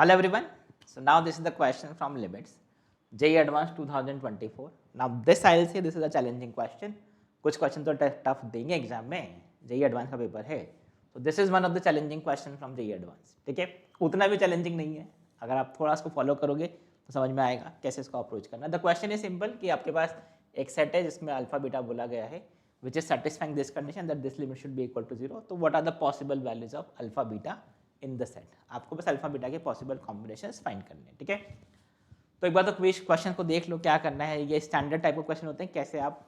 Hello everyone. So now this is the question from limits. JEE Advanced 2024. Now this I'll say this is a challenging question. कुछ question तो tough देंगे exam में, JEE Advanced का paper है. तो this is one of the challenging question from JEE Advanced. ठीक है, उतना भी चैलेंजिंग नहीं है. अगर आप थोड़ा इसको फॉलो करोगे तो समझ में आएगा कैसे इसको अप्रोच करना. द क्वेश्चन इज सिंपल कि आपके पास एक सेट है जिसमें अल्फा बीटा बोला गया है which is satisfying this condition that this limit should be equal to 0. तो what are the possible values of alpha beta in the set. आपको बस अल्फा बीटा के पॉसिबल कॉम्बिनेशंस फाइंड करने हैं. ठीक है, तो एक बार तो क्विज क्वेश्चन को देख लो क्या करना है. ये स्टैंडर्ड टाइप ऑफ क्वेश्चन होते हैं, कैसे आप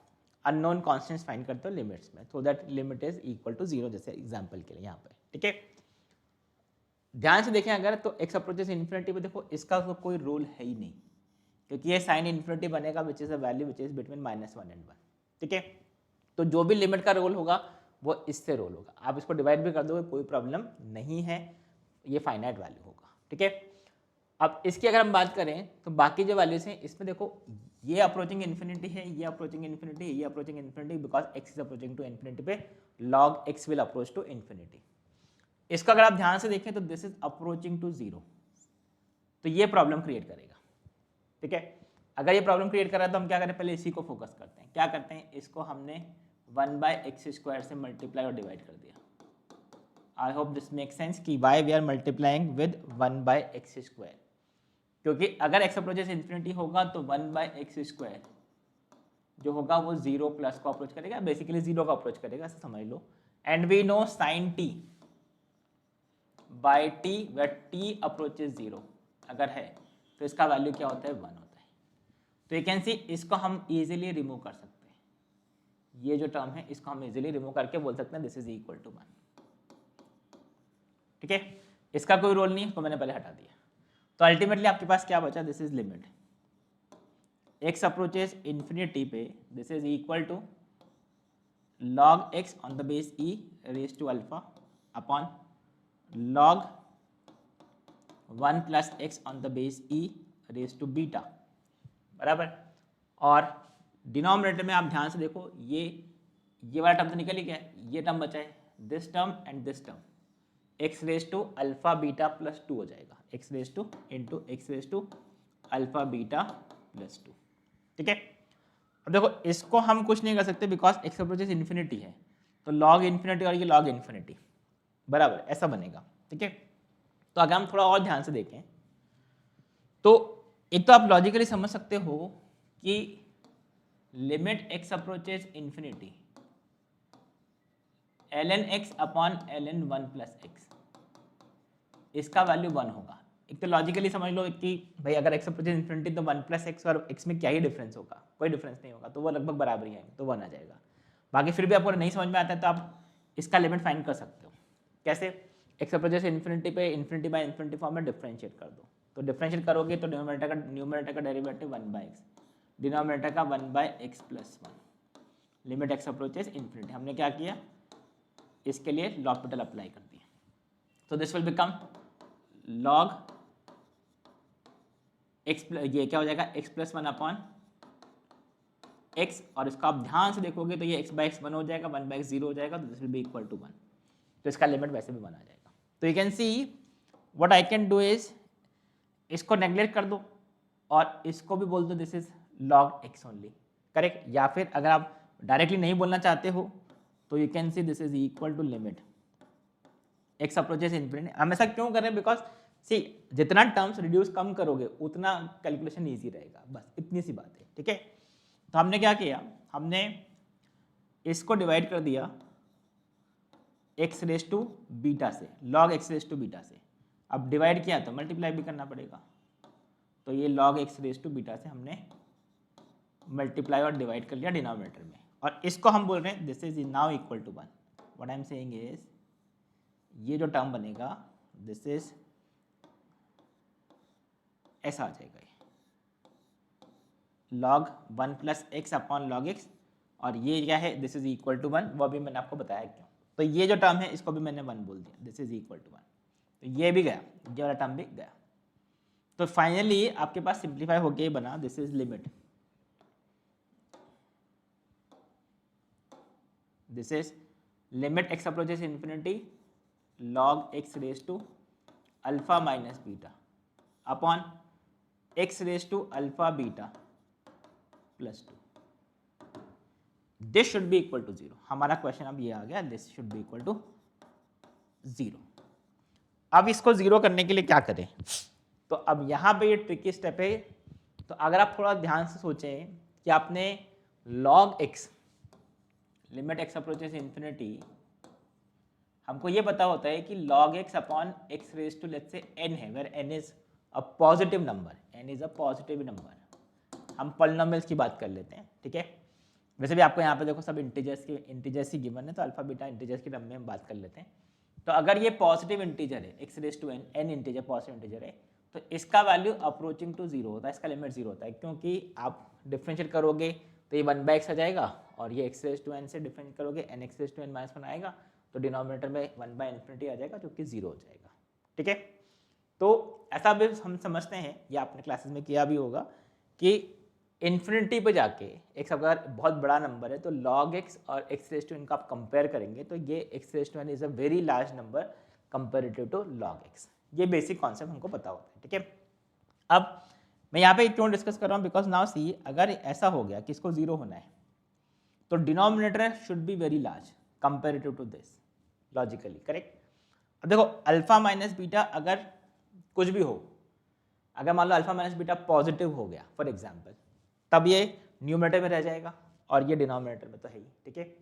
अननोन कॉन्स्टेंट्स फाइंड करते हो लिमिट्स में, so that limit is equal to 0, जैसे एग्जांपल के लिए यहाँ पे. ठीक है, ध्यान से देखें अगर तो एक्स अप्रोचेस इन्फिनिटी पे, देखो इसका तो कोई रूल है ही नहीं, क्योंकि ये साइन इन्फिनिटी बनेगा which is a value which is between -1 and 1. ठीक है, तो जो भी लिमिट का रोल होगा वो इससे रोल होगा. आप इसको डिवाइड भी कर दोगे कोई प्रॉब्लम नहीं है, ये फाइनाइट वैल्यू होगा. ठीक है, अब इसकी अगर हम बात करें तो बाकी जो वैल्यूज हैं इसमें देखो ये अप्रोचिंग इन्फिनिटी है, ये अप्रोचिंग इन्फिनिटी, ये approaching infinity, because x is approaching to infinity पे log x will approach to infinity. इसका अगर आप ध्यान से देखें तो दिस इज अप्रोचिंग टू 0, तो ये प्रॉब्लम क्रिएट करेगा. ठीक है, अगर ये प्रॉब्लम क्रिएट कर रहा है तो हम क्या करें, पहले इसी को फोकस करते हैं. क्या करते हैं, इसको हमने 1/x² से मल्टीप्लाई और डिवाइड कर दिया. I hope this make sense कि why we are multiplying with 1/x², क्योंकि अगर x अप्रोचेस इन्फिनिटी होगा तो 1/x² जो होगा वो 0 प्लस को अप्रोच करेगा, बेसिकली 0 को अप्रोच करेगा, ऐसा समझ लो. And we know sine t by t where t approaches 0 अगर है तो इसका वैल्यू क्या होता है, 1 होता है. तो यू कैन सी इसको हम इजीली रिमूव कर सकते हैं. ये जो टर्म है इसको हम इजीली रिमूव करके बोल सकते हैं दिस इज इक्वल टू 1. ठीक है, इसका कोई रोल नहीं, इसको मैंने पहले हटा दिया. तो अल्टीमेटली आपके पास क्या बचा, this is limit x approaches infinity पे this is equal to log x on the base e raise to alpha upon log 1 plus x on the base e raise to beta, बराबर. और denominator में आप ध्यान से देखो ये वाला टर्म तो निकल ही गया, ये टर्म बचा है, this term and this term, x raise to alpha beta plus 2 हो जाएगा, x raise to into x raise to alpha beta plus 2. ठीक है, अब देखो इसको हम कुछ नहीं कर सकते बिकॉज x अप्रोचेस इन्फिनिटी है, तो log इन्फिनिटी और ये log इन्फिनिटी, बराबर ऐसा बनेगा. ठीक है, तो अगर हम थोड़ा और ध्यान से देखें तो एक तो आप लॉजिकली समझ सकते हो कि limit x approaches infinity ln x upon ln 1 plus x, इसका वैल्यू 1 होगा. एक तो लॉजिकली समझ लो कि भाई अगर x अप्रोचेस इन्फिनिटी तो 1 प्लस एक्स और x में क्या ही डिफरेंस होगा, कोई डिफरेंस नहीं होगा, तो वो लगभग बराबर ही आएंगे, तो 1 आ जाएगा. बाकी फिर भी आपको नहीं समझ में आता है तो आप इसका लिमिट फाइंड कर सकते हो. कैसे, x अप्रोचेस इन्फिनिटी पे इन्फिनिटी बाय इन्फिनिटी फॉर्म में डिफरेंशिएट कर दो, तो डिफरेंशिएट करोगे तो न्यूमरेटर का डेरिवेटिव 1/x, डिनोमिनेटर का 1/x plus 1, limit x approaches infinity. हमने क्या किया, इसके लिए लॉपिटल अप्लाई कर दिया. तो this will become log x, ये क्या हो जाएगा x प्लस 1 अपॉन x, और इसका आप ध्यान से देखोगे तो ये x/x 1 हो जाएगा, 1/x 0 हो जाएगा, तो this will be equal to 1. तो इसका लिमिट वैसे भी 1 आ जाएगा. तो you can see what I can do is इसको नेग्लेक्ट कर दो और इसको भी बोल दो this is log x only, correct. या फिर अगर आप डायरेक्टली नहीं बोलना चाहते हो तो you can see this is equal to limit x approaches infinity. हम ऐसा क्यों कर रहे हैं, बिकॉज सी जितना टर्म्स रिड्यूस कम करोगे उतना कैलकुलेशन ईजी रहेगा, बस इतनी सी बात है. ठीक है, तो हमने क्या किया, हमने इसको डिवाइड कर दिया x रेज टू बीटा से, log x raise to beta से. अब डिवाइड किया तो मल्टीप्लाई भी करना पड़ेगा, तो ये log x raise to beta से हमने मल्टीप्लाई और डिवाइड कर लिया डिनोमिनेटर में, और इसको हम बोल रहे हैं this is now equal to 1. What I am saying is ये जो टर्म बनेगा दिस इज ऐसा आ जाएगा, log 1 plus x upon log x, और ये क्या है दिस इज इक्वल टू 1, वो भी मैंने आपको बताया क्यों. तो ये जो टर्म है इसको भी मैंने 1 बोल दिया, दिस इज इक्वल टू 1, तो ये भी गया, ये वाला टर्म भी गया. तो फाइनली आपके पास सिंप्लीफाई होके ही बना this is limit, this is limit x approaches infinity log x raise to alpha minus beta upon x raise to alpha beta plus 2, this should be equal to 0। हमारा question अब ये आ गया, this should be equal to 0। अब इसको 0 करने के लिए क्या करें? तो अब यहाँ पे ये ट्रिकी स्टेप है। तो अगर आप थोड़ा ध्यान से सोचें कि आपने log x limit x approaches infinity, हमको ये पता होता है कि log x अपॉन x raise to let's say n है, where n is a positive number, n is a positive number. हम पॉलिनोमियल्स की बात कर लेते हैं, ठीक है। वैसे भी आपको यहाँ पे देखो सब इंटीजर्स ही गिवन है, तो अल्फा बीटा इंटीजर्स की टर्म में हम बात कर लेते हैं। तो अगर ये पॉजिटिव इंटीजर है, x raise to n integer positive integer है, तो इसका वैल्यू अप्रोचिंग टू 0 होता है, इसका लिमिट 0 होता है, क्योंकि आप डिफरेंशिएट करोगे तो ये 1/x आ जाएगा, और ये x रेज टू n से डिफरेंशिएट करोगे n x raise to n -1 आएगा, तो डिनोमिनेटर में 1/∞ आ जाएगा, जो कि 0 हो जाएगा, ठीक है। तो ऐसा भी हम समझते हैं, या आपने क्लासेस में किया भी होगा, कि इन्फिनिटी पे जाके x अगर बहुत बड़ा नंबर है तो log x और x रेज टू n का आप कंपेयर करेंगे तो ये x raise to n is a very large number comparative to log x। ये बेसिक कॉन्सेप्ट हमको पता होता है, ठीक है। अब मैं यहाँ पे क्यों डिस्कस कर रहा हूँ, बिकॉज नाउ सी, अगर ऐसा हो गया कि इसको 0 होना है तो denominator should be very large comparative to this, logically correct. अब देखो अल्फा माइनस बीटा अगर कुछ भी हो, अगर मान लो अल्फा माइनस बीटा पॉजिटिव हो गया फॉर एग्जाम्पल, तब ये न्यूमरेटर में रह जाएगा और ये डिनोमिनेटर में तो है ही, ठीक है।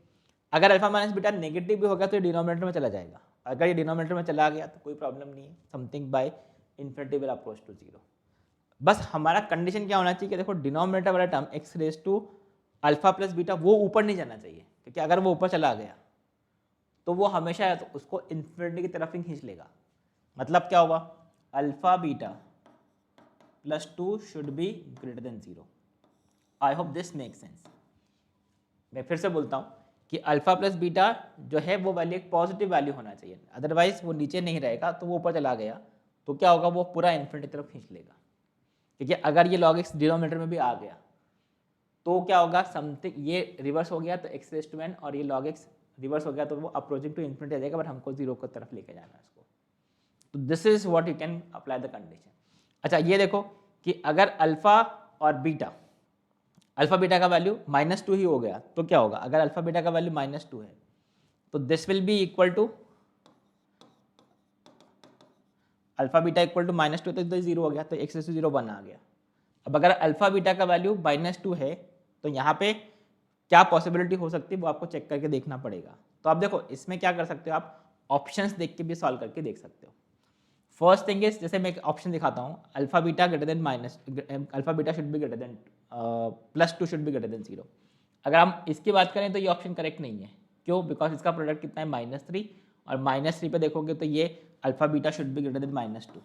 अगर अल्फा माइनस बीटा नेगेटिव भी होगा तो ये डिनोमिनेटर में चला जाएगा, अगर ये डिनोमिनेटर में चला गया तो कोई प्रॉब्लम नहीं है, something by infinity will approach to 0। बस हमारा कंडीशन क्या होना चाहिए कि देखो डिनोमिनेटर वाला term x raise to alpha plus beta वो ऊपर नहीं जाना चाहिए, क्योंकि अगर वो ऊपर चला गया तो वो हमेशा तो उसको इन्फिनिटी की तरफ ही खींच लेगा। मतलब क्या होगा, alpha beta plus 2 should be greater than 0। I hope this make sense. मैं फिर से बोलता हूँ कि अल्फा प्लस बीटा जो है वो वैल्यू एक पॉजिटिव वैल्यू होना चाहिए, अदरवाइज वो नीचे नहीं रहेगा, तो वो ऊपर चला गया तो क्या होगा, वो पूरा इन्फिनिटी की तरफ खींच लेगा। क्योंकि अगर ये log x डिनोमिनेटर में भी आ गया तो क्या होगा, समथिंग ये रिवर्स हो गया तो x रेज टू n, और ये log x रिवर्स हो गया तो वो अप्रोचिंग टू इन्फिनिटी आ जाएगा, बट हमको 0 की तरफ लेके जाना है उसको। तो this is what you can apply the condition. अच्छा ये देखो कि अगर अल्फा और बीटा, अल्फा बीटा का वैल्यू -2 ही हो गया तो क्या होगा, अगर अल्फा बीटा का वैल्यू -2 है तो this will be equal to alpha beta equal to -2, तो 0 हो गया, तो x रेज़ टू 0 1 आ गया। अब अगर अल्फा बीटा का वैल्यू -2 है तो यहाँ पे क्या पॉसिबिलिटी हो सकती है वो आपको चेक करके देखना पड़ेगा। तो आप देखो इसमें क्या कर सकते हो, आप ऑप्शंस देख के भी सॉल्व करके देख सकते हो। फर्स्ट थिंग इज, जैसे मैं एक ऑप्शन दिखाता हूँ, alpha beta greater than alpha beta should be greater than +2 should be greater than 0। अगर हम इसकी बात करें तो ये ऑप्शन करेक्ट नहीं है, क्यों, बिकॉज इसका प्रोडक्ट कितना है -3, और -3 पे देखोगे तो ये alpha beta should be greater than -2,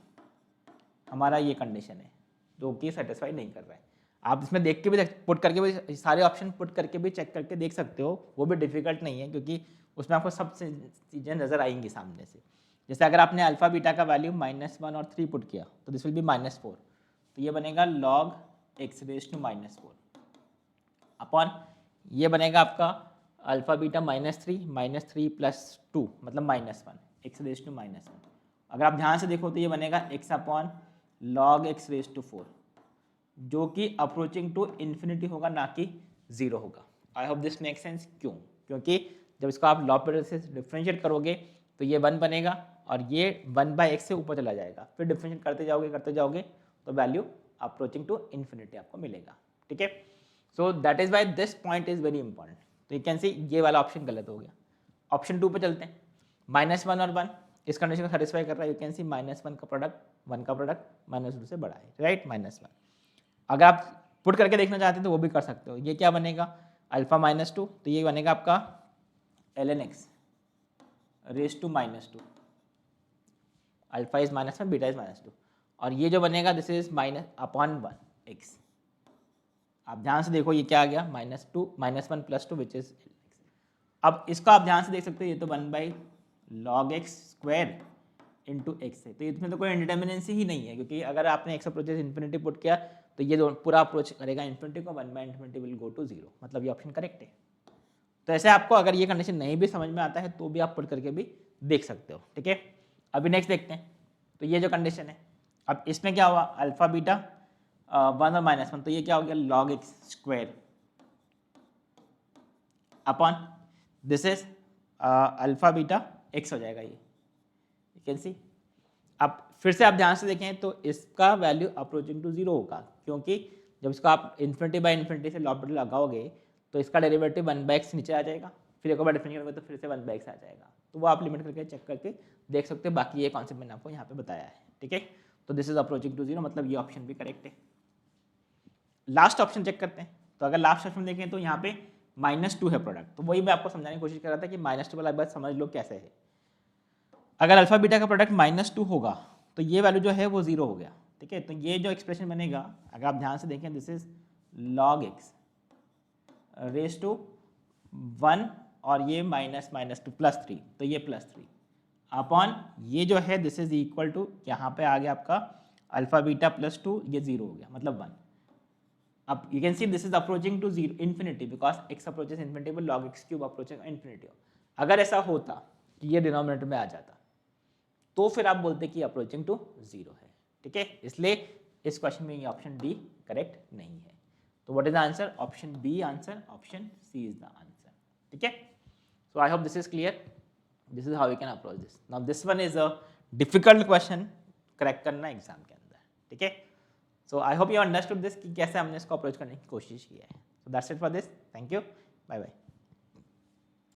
हमारा ये कंडीशन है जो कि सेटिस्फाई नहीं कर रहा है। आप इसमें देख के भी पुट करके भी, सारे ऑप्शन पुट करके भी चेक करके देख सकते हो, वो भी डिफिकल्ट नहीं है, क्योंकि उसमें आपको सब चीज़ें नज़र आएंगी सामने से। जैसे अगर आपने अल्फा बीटा का वैल्यू -1 और 3 पुट किया तो दिस विल बी -4, तो ये बनेगा log x raise to -4 upon ये बनेगा आपका अल्फा बीटा -3 प्लस 2 मतलब -1 x रेज टू -1। अगर आप ध्यान से देखो तो ये बनेगा x upon log x raise to 4, जो कि अप्रोचिंग टू इन्फिनिटी होगा, ना कि 0 होगा। आई होप दिस मेक सेंस। क्यों, क्योंकि जब इसको आप लॉग से डिफ्रेंशिएट करोगे तो ये 1 बनेगा और ये 1/x से ऊपर चला जाएगा, फिर डिफ्रेंशिएट करते जाओगे तो वैल्यू अप्रोचिंग टू इन्फिनिटी आपको मिलेगा, ठीक है। So that is why this point is very important. तो यू कैन सी ये वाला ऑप्शन गलत हो गया। ऑप्शन 2 पे चलते हैं, -1 और 1 इस कंडीशन को सेटिस्फाई कर रहा है। यू कैन सी -1 का प्रोडक्ट 1 का प्रोडक्ट -2 से बड़ा है, राइट, -1। अगर आप पुट करके देखना चाहते हैं तो वो भी कर सकते हो। ये क्या बनेगा, अल्फा -2, तो ये बनेगा आपका ln x raise to -2, alpha is -1 beta is -2, और ये जो बनेगा दिस इज -1x। आप ध्यान से देखो ये क्या आ गया, -1 प्लस 2 विच इज। अब इसको आप ध्यान से देख सकते हो, ये तो 1/log x square into x है, तो इसमें तो कोई इंडिटर्मिनेंसी ही नहीं है, क्योंकि अगर आपने एक्स अप्रोचेस इन्फिनिटी पुट किया तो ये पूरा अप्रोच करेगा इन्फिनिटी को, 1/∞ विल गो टू 0, मतलब ये ऑप्शन करेक्ट है। तो ऐसे आपको अगर ये कंडीशन नहीं भी समझ में आता है तो भी आप पुट करके भी देख सकते हो, ठीक है। अभी नेक्स्ट देखते हैं। तो ये जो कंडीशन है, अब इसमें क्या हुआ, अल्फा बीटा 1 और -1, तो ये क्या हो गया log x square upon this is alpha beta x हो जाएगा, ये यू कैन सी। अब फिर से आप ध्यान से देखें तो इसका वैल्यू अप्रोचिंग टू 0 होगा, क्योंकि जब इसको आप इन्फिनिटी बाय इन्फिनिटी से लॉग लगाओगे तो इसका डेरिवेटिव 1/x नीचे आ जाएगा, फिर एक बार डिफरेंशिएट करोगे तो फिर से 1/x आ जाएगा। तो वो आप लिमिट करके चेक करके देख सकते हो। बाकी ये कॉन्सेप्ट मैंने आपको यहाँ पे बताया है, ठीक है। तो दिस इज अप्रोचिंग टू 0, मतलब ये ऑप्शन भी करेक्ट है। लास्ट ऑप्शन चेक करते हैं। तो अगर लास्ट ऑप्शन देखें तो यहाँ पे -2 है प्रोडक्ट, तो वही मैं आपको समझाने की कोशिश कर रहा था कि -2 वाला बात समझ लो कैसे है। अगर अल्फा बीटा का प्रोडक्ट -2 होगा तो ये वैल्यू जो है वो 0 हो गया, ठीक है। तो ये जो एक्सप्रेशन बनेगा, अगर आप ध्यान से देखें, this is log x raise to 1 और ये -2 +3, तो ये +3 अपॉन ये जो है दिस इज इक्वल टू, यहाँ पे आ गया आपका अल्फा बीटा +2, ये 0 हो गया मतलब 1। अब you can see this is approaching to 0 infinity because x approaches infinity पर log x cube approaching infinity. अगर ऐसा होता कि ये डिनोमिनेटर में आ जाता तो फिर आप बोलते कि अप्रोचिंग टू 0 है, ठीक है। इसलिए इस क्वेश्चन में ये ऑप्शन डी करेक्ट नहीं है। तो what is the answer, option b answer, option c is the answer, ठीक है। So I hope this is clear, this is how you can approach this. Now this one is a difficult question crack करना exam के अंदर, ठीक है। So I hope you understood this कि कैसे हमने इसको अप्रोच करने की कोशिश की है। So that's it for this, thank you, bye bye.